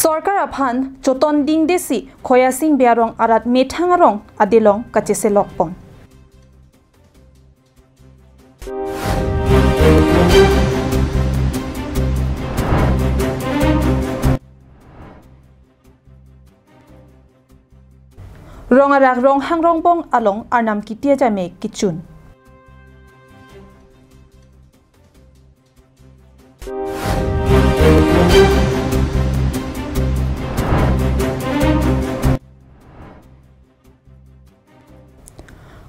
Sorkar aphan joton ding desi khoya sing bearong arat methangarong adelong kachese lokpon rongarak rong hangrong bong along arnam kitia jame kichun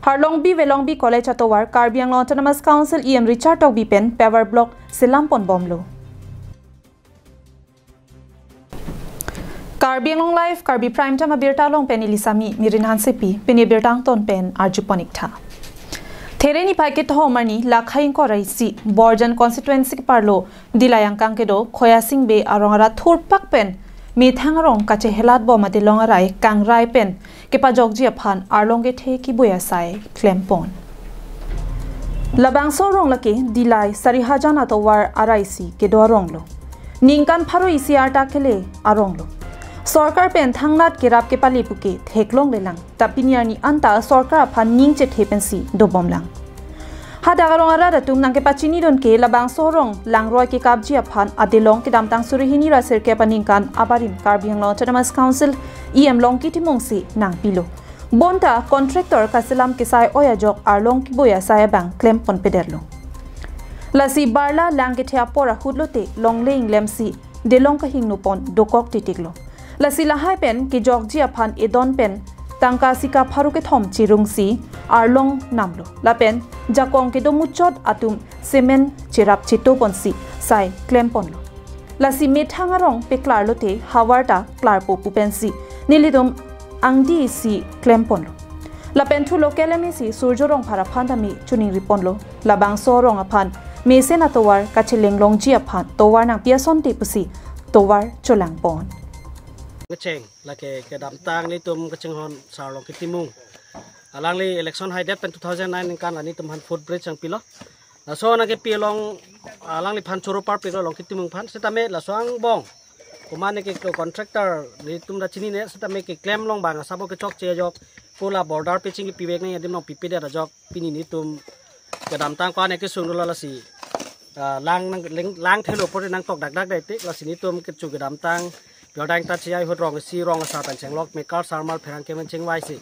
Harlongbi Velongbi College atowar Karbi Anglong Autonomous Council EM Richard Togbi pen Power Block Silampon Bomlo Karbi Anglong Live Karbi Prime Time Abirta Long pen Ilisami Mirin Hansepi pen Abirtang ton pen Arjuponik tha Thereni paket homani lakhain ko raisi Borjan constituency parlo dilayang kangkedo khoya sing be arongara thurpak pen methangarong kache helat bo mate longarai kangrai pen kepa jogji aphan arlonge the ki boya sai klempon labang so rong lake dilai sarihajana to war araisi ke do ronglo ningkan pharo icr ta khele aronglo sarkar pen thangnat kerap ke pali puke theklong lelang tapiniani anta sarkar aphan ning che thepensi do bomlang hadagarong ara tum nang ke pachini don ke labang so rong langroi ke kapji aphan adelong ke damtang surihini ra ser ke paningkan abarim Karbi Anglong Autonomous Council EM long ki timongsi nang pilo bonta contractor kasilam kisai oya jok arlong ki boya saya bang claim pon pederlo lasi barla lang ke thia pora hudlote longleing lemsi delong ka hingnu pon dokok titiklo lasi la hai pen ki jokji aphan edon pen tangka sika pharuke thom chirungsi arlong namlo lapen jakong ke do muchot atum cement chirap chito ponsi sai claim ponlo lasi methangarong peklar lote hawarta klarpo pupensi nilidom angdi si claim ponlo lapen thu lokelemi si surjorong phara phandami chuning riponlo labang sorong aphan mesena towar kachilenglong ji aphan towar nang piason te pusi towar cholang pon ngecheng lake ke dam tang ni tum kaching hon sarlong kitimung alangli election high date pen 2009 kan ani tum han footbridge ang pilo la so na ke pilong alangli phan choro par pilo long kitimung phan setame la soang bong kumane ke contractor ni tum da chini ne setame ke claim long bang sabo ke chok che jok pula border pitching ki piwek ni adim long pipi da jok pini ni tum ke dam tang kwa ne ke sung la si lang thelo por nang tok dak dak dai te la sini tum ke chu ke dam tang Yodang ta chiai hot rong si rong sa pan chenglok me kar sarmal pherang kemen chengwai si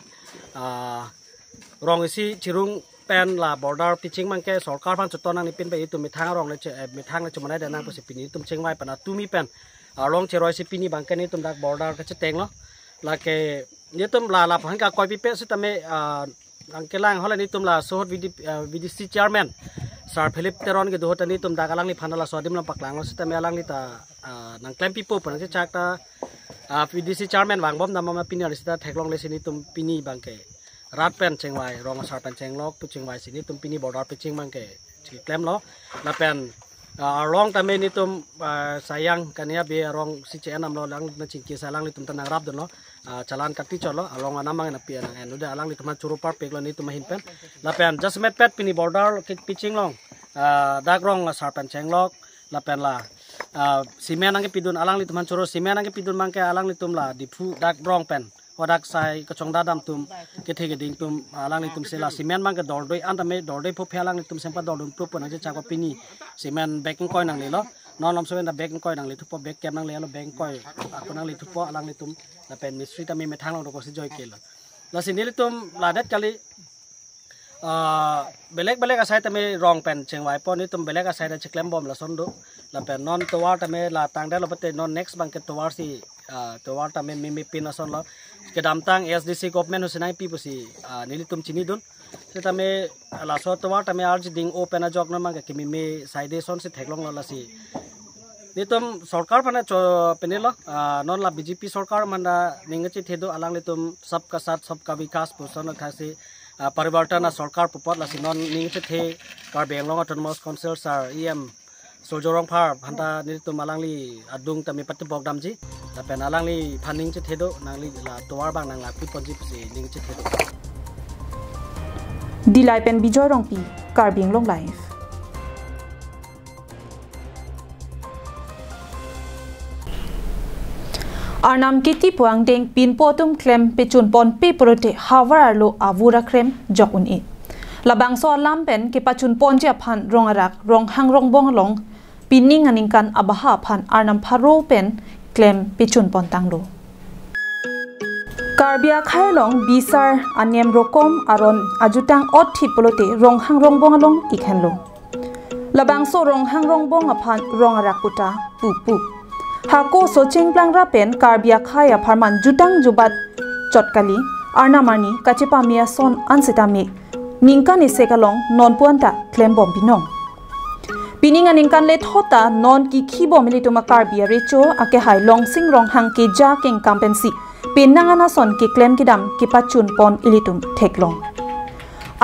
rong si chirung pen la border pitching man ke sarkar phan chotonang ni pin pe tu mithang rong le mithang le chumanai da nang posi pini tum chengwai pana tumi pen rong cheroi si pini bang ke ni tum dak border ka cheteng lo la ke ni tum la phan ka koi pi pe si tame ang kelang hola ni tum la sohot VDC chairman Sir Philip Teron ke dohot ni tum dagalang ni phanala sodim la paklang lo sita me alang ni ta nang claim pipo pan se chakta VDC chairman wang bom namama pini ri sita theklong le sini tum pini bangke rat pen chengwai rong sar pen chenglok pu chengwai sini tum pini border pitching bangke chi claim lo la pen rong ta me ni tum sayang kania be rong si che nam lo lang na chingki salang ni tum tanang rap don lo chalan kati cholo along anamang na pi nang enu de alang ni tum churu par pek lo ni tum hin pen la pen just met pet pini border pitching long dak rong sar pen chenglok la pen la simen ang pidun alang li tuman choro simen ang pidun mangke alang li tum la dipu dak brong pen odak sai kachong dadam tum ke thege ding tum alang li tum sela simen mangke dordoi andame dordoi pho phelang li tum sempa dordum pro pon je chakwa pini simen backing coin nang le lo non om soen da backing coin nang le thupo back cam nang le lo bank coin akunang li thupo alang li tum la pen mystery ta me methang lo ko si joy kel la sinili tum la dat kali belek asai tame rong pen chengwai pon ni tum belek asai da chiklem bom la sondo la pen non towar tame la tangda lo pate non next bank towar si towar tame mi pin ason lo ke damtang SDC government husinai pi pusi nili tum chini dun se tame la so towar tame arj ding open a jog na mang ke mi side son se theklong la si ni tum sarkar phana penelo non la BJP sarkar manda ningachi thedo alang le tum sabka sath sabka vikas puson khasi परिवर्तन सरकार पुपत लासी नन निंगचे थे Karbi Anglong Autonomous Council sar EM Soljorong phar phanta ni tu malangli adung tami patti bogdamji tapi nalangli phaning che thedo nangli la towar bang nang la pi ponji psi ning che thedo Dilai pen bijoy rongpi Karbing long life. Arnam kiti puang deng pin potum klem pechun pon pe prote hawar lo avura krem jokun e. Labang so lam pen ke pachun pon je phan rong arak rong hang rong bong long pining aningkan abaha phan arnam pharo pen klem pechun pon tanglo. Karbia khailong bisar anem rokom aron ajutang ot thit polote rong hang rong bong long ikhenlo. Labang so rong hang rong bong aphan rong arak puta pu Hako so chengplang rapen Karbia khaya pharman jutang jubat chotkali arnamani kachepa mia son ansitami ningkan isekalong non puanta klem bom binong pininga ningkan le thota non ki khibo milituma Karbia recho ake hai long sing rong hang ke ja keng kampensi pinangana son ki klem kidam ki pachun pon ilitum theklong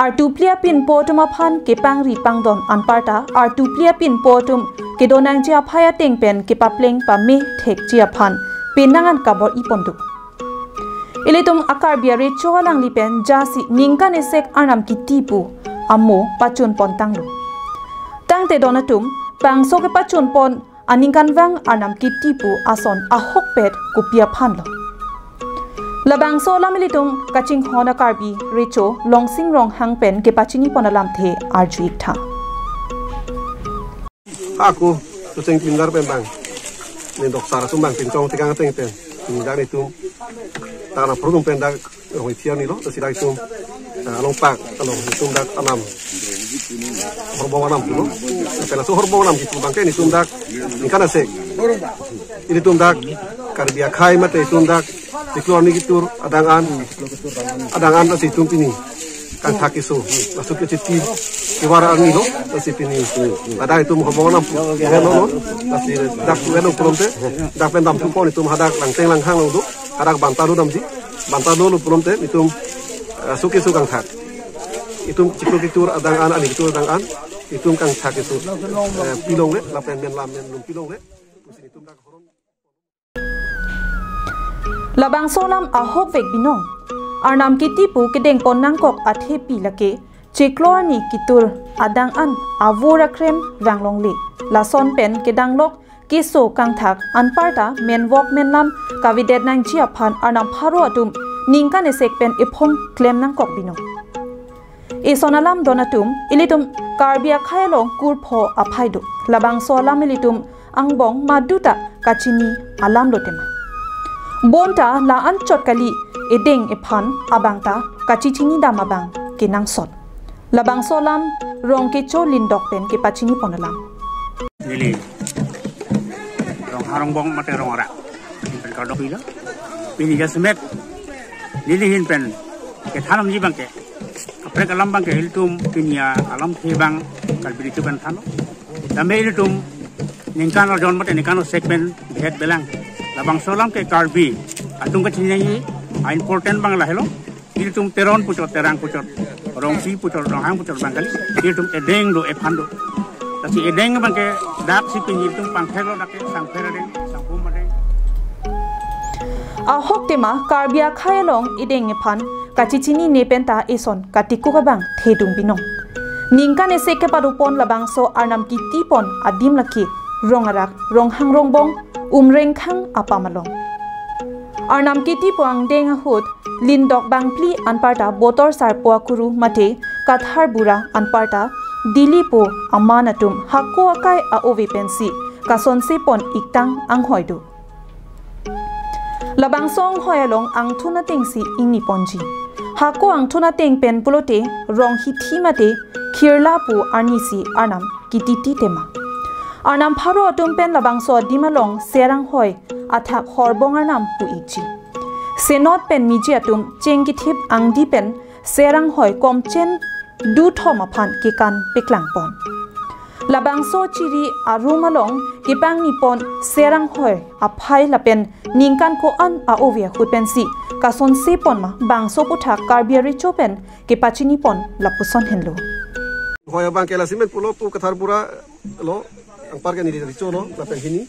artuplia pin potuma phan ke pangri pangdon anparta artuplia pin potum ke donang chia phaya tengpen ke papleng pa me thek chia phan pinangan kabor ipondu ilitum akarbia re cholang lipen jasi ningkan esek arnam ki tipu ammo pachun pon tanglu tangte donatum pangso ke pachun pon aningkan wang arnam ki tipu ason ahok pet kupia phanlo labang so lamilitum kaching hona karbi recho longsing rong hangpen ke pachini ponalam the arjuik tha aku tuceng pingar pembang nendok sara sumbang pincong tigang teng pen pinjar itu tanah produk pendak rong tiar ni lo tersidak itu lompak kalau itu dak enam horbong enam tu lo pela so horbong enam itu bangke ni sundak ikan asek ini tundak Karbia khai mate tundak siklon ni gitur adangan asih tumpini kan thakiso masuk ke citi kiwara ani lo asih pini ada itu horbong enam lo asih dak tu eno promte dak pendam tu pon itu hadak langteng langhang lo hadak bantalu damji bantalu lo promte itu suki sukang thak itu ciklo gitur adangan ani gitur adangan itu kang thakiso pilong le lapen men lum pilong le itu dak Labang solam ahok vek binong arnam kiti pu kedeng pon nangkok athe pi lake chiklor ni kitur adang an avora krem wanglong le la son pen kedang lok kiso kang thak anparta men wok men lam kavidet nang chia phan arnam pharo atum ningkan esek pen iphong klem nangkok binong e sonalam donatum ilitum Karbia khailong kurpho aphaidu labang solam ilitum angbong maduta kachini alam lotema Bonta la an chotkali edeng ephan abangta kachichini damabang kinang sot labang solam rong ke cho lindok pen ke pachini ponalam lili rong harong bong mate rong ora pen ka dopila pini ga semet lili hin pen ke thanam ji bang ke apre kalam bang ke hiltum pinia alam the bang kal biritu pen thano dambe hiltum ningkan jon mate ningkan segment het belang labang solam ke Karbi atung ke chinyi important bang la hello iltum teron pucot terang pucot rong si pucot rong hang pucot bang kali iltum edeng do ephando tasi edeng bang ke dak si piniltum pangthelo dak sang ferade sang pumade ahok tema Karbia khailong edeng ephan kachichini nepenta eson katiku ka bang thedung binong ningkan ese ke padupon labang so arnam ki tipon adim laki rongarak rong hang rong bong umreng khang apamalong arnam kiti puang deng hut lindok bangpli anparta botor sarpoa kuru mate kathar bura anparta dilipo amanatum hakko akai a ovi pensi kason sepon iktang anghoidu labang song hoyalong angthuna tengsi ingni ponji hakko angthuna teng pen pulote rong hi thimate khirla pu anisi arnam kititi tema arnam pharo atum pen labang so dimalong serang hoi athak horbongar nam pu ichi senot pen miji atum chengi thip angdi pen serang hoi komchen du thoma phan ki kan peklang pon labang so chiri arumalong kipang ni pon serang hoi aphai lapen ningkan ko an a ovia khutpensi kason se pon ma bangso putha Karbia richo pen ke pachini pon lapuson henlo hoya bang kela simen pulo pu kathar pura lo ang parga ni richo lo lapen hini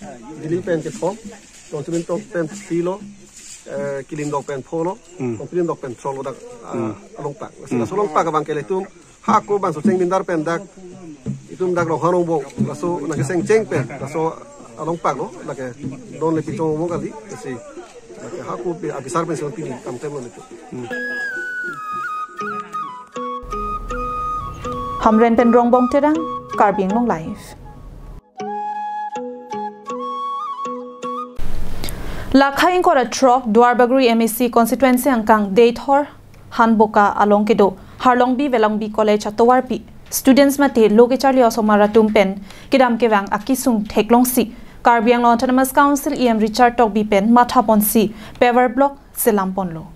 dili pen ke thom to tumin to pen pilo kilim dok pen polo kilim dok pen trolo dak along pak la so long pak bang kele tum ha ko bang so ceng bindar pen dak itum dak rong harong bong la so na ke seng ceng pen la so along pak lo la ke don le pitong mo kali si la ke ha ko abisar pen so pili kam tem lo itu Hamren pen rong bong terang Karbiang Long Live Lakhain kora trop Dwarbagri MSc constituency angkang Deithor Hanboka along kedo Harlongbi Velongbi College Atowarpi students mate loge charli osomara tumpen kidam kewang akisung theklongsi Karbiang Long Autonomous Council EM Richard Tokbi pen mathaponsi Paver Block Selamponlo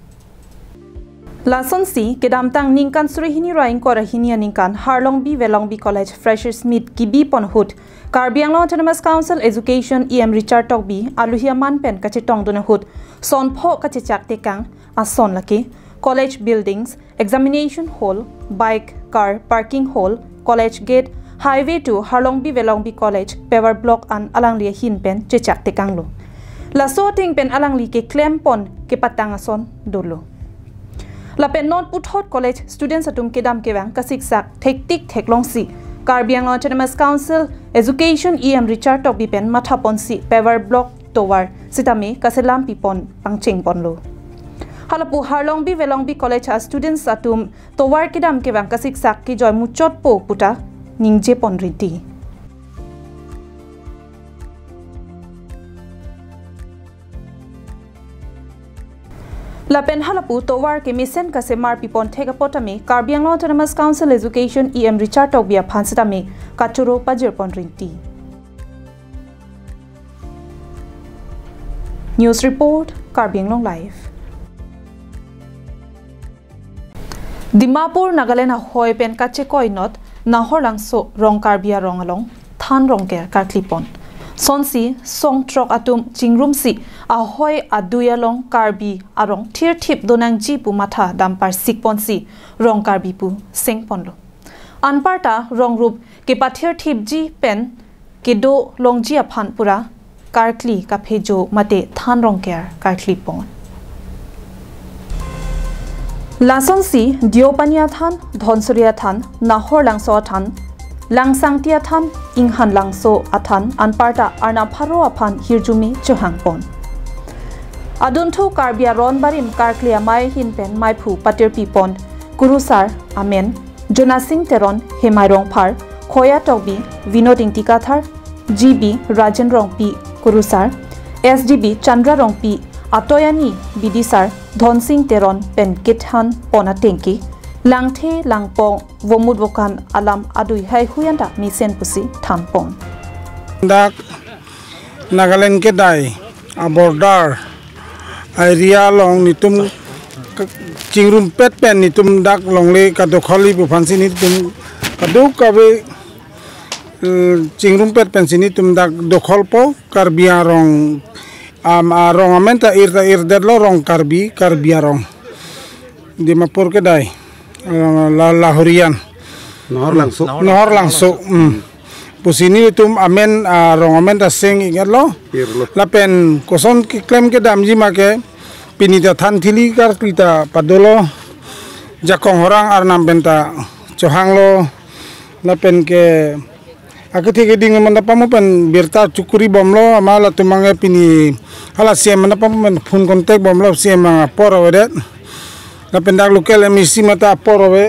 Lason si kedam tang ningkan suri hini raing kora hini ningkan Harlongbi Velongbi College Freshers Meet Kibi Ponhut Karbiang Long Autonomous Council Education EM Richard Tokbi aluhia man pen kache tong dona hut son pho kache chak tekang ason laki college buildings examination hall bike car parking hall college gate highway to Harlongbi Velongbi College Paver Block an alangli hin pen che chak tekang lo la so ting pen alangli ke claim pon ke patang ason dolo La pen not put hot college students atum kedam kewang kasik sak thektik theklongsi Karbiang Autonomous Council Education EM Richard Tokbi pen mathaponsi Paver Block Tower sitame kaselam pipon pangcheng ponlo Halapu Harlongbi Velongbi College students atum Tower kedam kewang kasik sak ki joy muchot po puta ningje ponriti Lapen halapu towar ke misen ka semar pipon thega potame Karbiang Long Autonomous Council Education EM Richard Tokbia phansitame kachuro pajir pon rinti News report Karbiang Long Live Dimapur Nagaland hoi pen kache koinot nahor langso rong Karbia rong along than rong ker karklipon Sonsi song trok atum chingrum si ahoy aduyalong Karbi arong thir thip donang ji pu matha dampar sikpon si rong Karbi pu sengponlo anparta rong rup ke pathir thip ji pen ke do longji aphan pura karkli ka phejo mate than rong ker karkli pon Lasonsi diopania than dhonsuria than nahor langso than Langsang tia than inghan langso athan anparta arna pharo aphan hirjumi chuhangpon Aduntu Karbia ron barim karklia mai hinpen mai phu patir pipon kurusar amen Jonasing teron hemairong phar khoya tokbi vinoding tikathar GB Rajan rongpi kurusar SDB Chandra rongpi atoyani bidisar dhonsing teron pen kithan pona tenki Langthe langpong womud wokan alam adui hai huyanda misen pusi thampon dak Nagaland ke dai a border area long nitum chingrum pet pen nitum dak longle ka dokhali bu phansi nitum kadu kabe chingrum pet pen sini tum dak dokholpo Karbia rong rong amenta ir lo rong Karbia rong Dimapur ke dai Lahorian Nahor langso pusini itu amen rong amen ta seng ingat lo lapen koson ki klaim ke damji make pinita than thili kar kita padolo jakong orang arnam benta cohang lo lapen ke akiti ke ding mandapamu pen birta cukuri bomlo amala tumange pini hala siam mandapamu men phone contact bomlo siam poro wedet Lapen dak lokal emisi mata porowe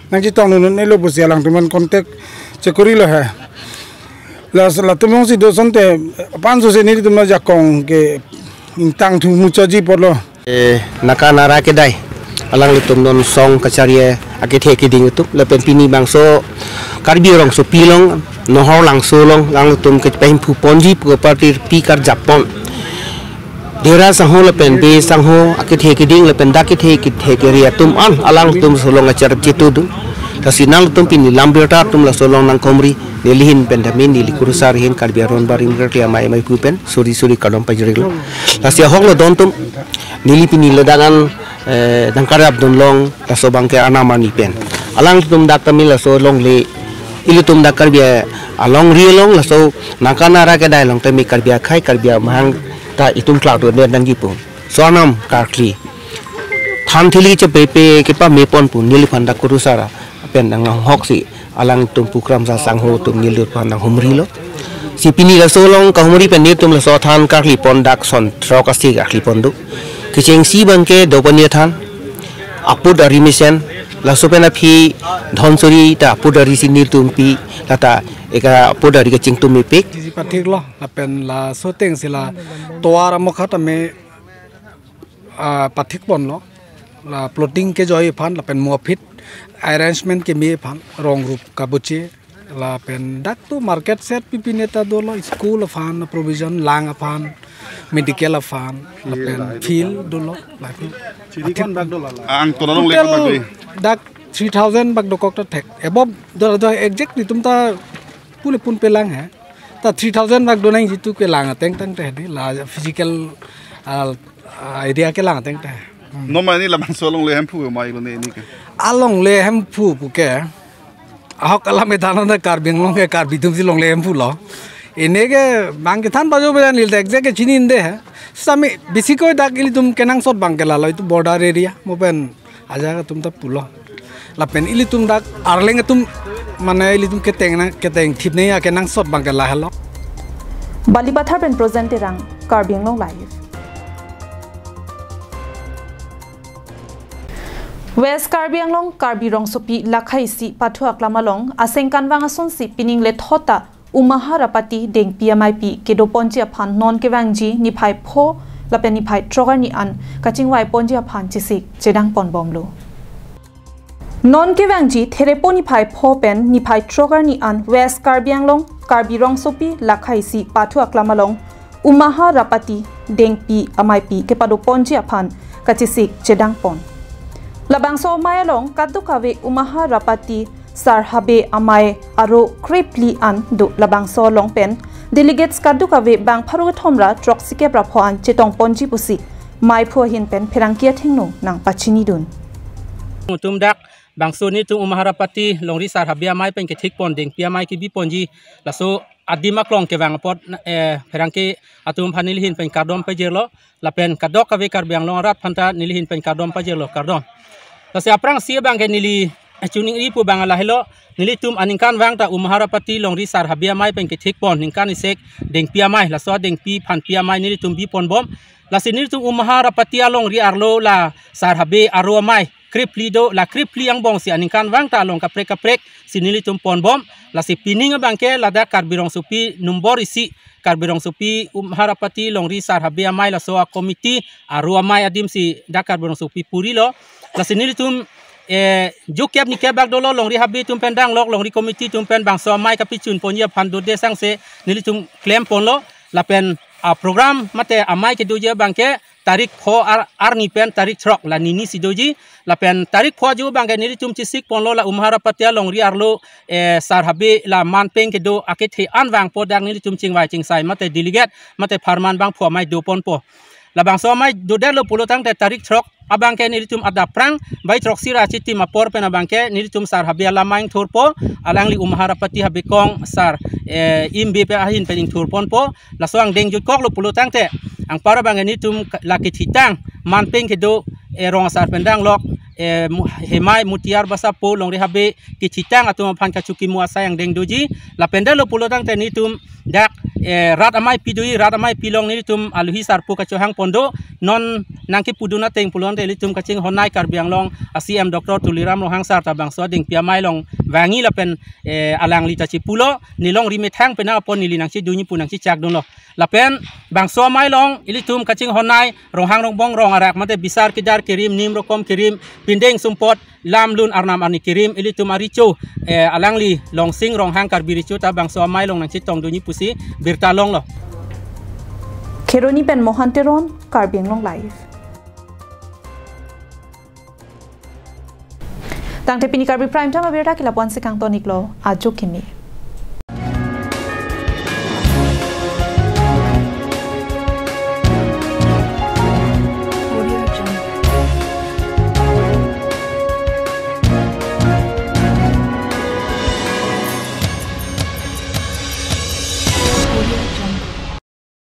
nangji tong nunun elo busi alang tuman kontak cekuri lo ha la tumong si doson te panso se niri tumna jakong ke intang tu muchaji porlo naka nara ke dai alang litum non song kacarie ake the ke ding tu lapen pini bangso Karbi rong so pilong nohor langso long lang litum ke pem pu ponji pu partir pi kar japon Dera sangho lepen be sangho akit he kiding lepen dakit he ria tum an alang tum solong acar citu tu kasinal tum pini lamberta tum la solong nang komri nelihin pendamin nili kurusar hin Karbia ron barim gerti amai mai pupen suri kadom pajriglo lasia hong lo don tum nili pini ledangan dangkarap don long la sobang ke anamani pen alang tum dak tamil la solong le ilu tum dak Karbia along rielong la so nakana ra ke dai long temi Karbia khai Karbia mahang ta itum cloud do dan gipu Suanam Karkli Than Thili ce PP kepa mepon pun nili panda kurusara pen nang hoksi alang tum pukram sa sangho tum nili pandang humri lo si pini la solong ka humri pen tum la so than Karkli pon dak son trokasi Karkli pondu kiceng si bangke dopania than apu dari misen la sopena phi dhonsuri ta apu dari sini tumpi lata eka apu dari kecing tum mepek si patik lo la pen la soteng sila toara mokhata me patik pon lo la plotting ke joy phan la pen mofit arrangement ke me phan rong group kabuche la pen dak tu market set pipineta do lo school phan provision lang phan medical phan la pen field do lo la Chirikan bag do la ang to long lek bag doi dak 3000 bag do kok ta thek above do exactly tumta pule pun pelang hai ta 3000 bag do nai jitu ke lang teng teng te di la physical idea ke lang teng te no mai ni la bang so long le hem phu mai lo ne ni ke along le hem phu pu ke ahok ala me thana na kar beng long ke kar bitum si long le hem phu lo ene ke bang ke than bajo belan lil tek ke chinin de hai sami bisiko dak ili tum kenang sot bang ke la lo itu border area mo pen aja ka tum ta pulo la pen ili tum dak arleng tum mane ili tum ke teng thip ne ya kenang sot bang ke la halo Balibathar pen present rang Karbing Long live West Karbi Anglong Karbi Rong Sopi Lakhai si Pathuak Lamalong Aseng Kanwang Ason si Pining Le Thota Umaharapati Deng PMIP Kedo Ponji Aphan Non Kewangji Niphai Pho Lapen Niphai Trogar Ni An Kachingwai Ponji Aphan Chisik Jedang Pon Bomlo Non Kewangji Therepo Niphai Pho Pen Niphai Trogar Ni An West Karbi Anglong Karbi Rong Sopi Lakhai si Pathuak Lamalong Umaharapati Deng PMIP Kepado Ponji Aphan Kachisik Jedang Pon Labang so mayalong kadukawe Umaharapati Sarhabe Amai Aro Kripli An do labang so long pen delegates kadukawe bang Pharugathomra Troksike Praphoan Chetong Ponji Pusi Mai Pho Hin pen Pherangkia Thingno nang Pachini dun Tum dak bang so ni tum Umaharapati Longri Sarhabe Amai pen ke thik pon deng piamai ki bi ponji laso adima klong ke bang pot Pherangke atum phanil hin pen kardom pejelo lapen kadok kawe karbiang long rat phanta nilhin pen kardom pejelo kardom Kasi aprang siya bang nili tuning ipo bang alahilo nili tum aningkan bang ta Umaharapati Longri Sarhabe Amai pen ke thik pon ningkan isek deng piamai la so deng pi phan piamai nili tum bi pon bom la sinil tum Umaharapati Longri arlo la Sarhabe aro Amai kripli do la kripli ang bong si aningkan bang ta long kaprek sinili tum pon bom la si pining bang ke la da Karbirong Sopi nombor isi Karbirong Sopi Umaharapati Longri Sarhabe Amai la so a komiti aro Amai adim si da Karbirong Sopi puri lo la sinili tum jukep ni kebak dolo longri habi tum pendang lok longri komiti tum pen bang so mai kapichun ponya phandu de sang se nili tum claim ponlo la pen program mate amai ke doje bangke tarik pho ar ni pen tarik throk la nini sidoji la pen tarik pho ju bangke nili tum chisik ponlo la Umaharapati Longri arlo Sarhabe la man peng ke do akethe an wang podang nili tum chingwai chingsai mate delegate mate farman bang pho mai do pon po la bang so mai do de lo pulotang te tarik throk abangke nilitum ada prang bai trok sira chiti mapor pena bangke nilitum Sarhabe lamaing thurpo alangli Umaharapati habikong sar imbe pe ahin pening thurpon po laswang deng jut kok lo pulutang te ang para bangke nilitum laki thitang manpeng kedo rong sar pendang lok hemai mutiar basapo longri habe ki thitang atum phan ka chuki muasa yang deng doji la pendalo pulutang te nilitum dak rat amai pidui rat amai pilong nilitum aluhi sarpo ka chohang pondo non nangki puduna teng pulon de litum kaching honai Karbiang Long ACM Dr. Tuliram Rohang Sar tabang so ding piamai long wangi la pen alang lita chi pulo nilong rimethang pena pon nilinang chi dunyi punang chi chak don lo la pen bang so mai long ilitum kaching honai rohang rongbong rong arak mate bisar kidar kirim nim rokom kirim pindeng sumpot lam lun arnam ani kirim ilitum aricho alangli long sing rohang karbiricho tabang so mai long nang chi tong dunyi pusi birta long lo Keroni pen Mohanteron Karbing Long live Tang te pini Karbi Prime Time abirta kila pon sekang tonik lo ajo kimi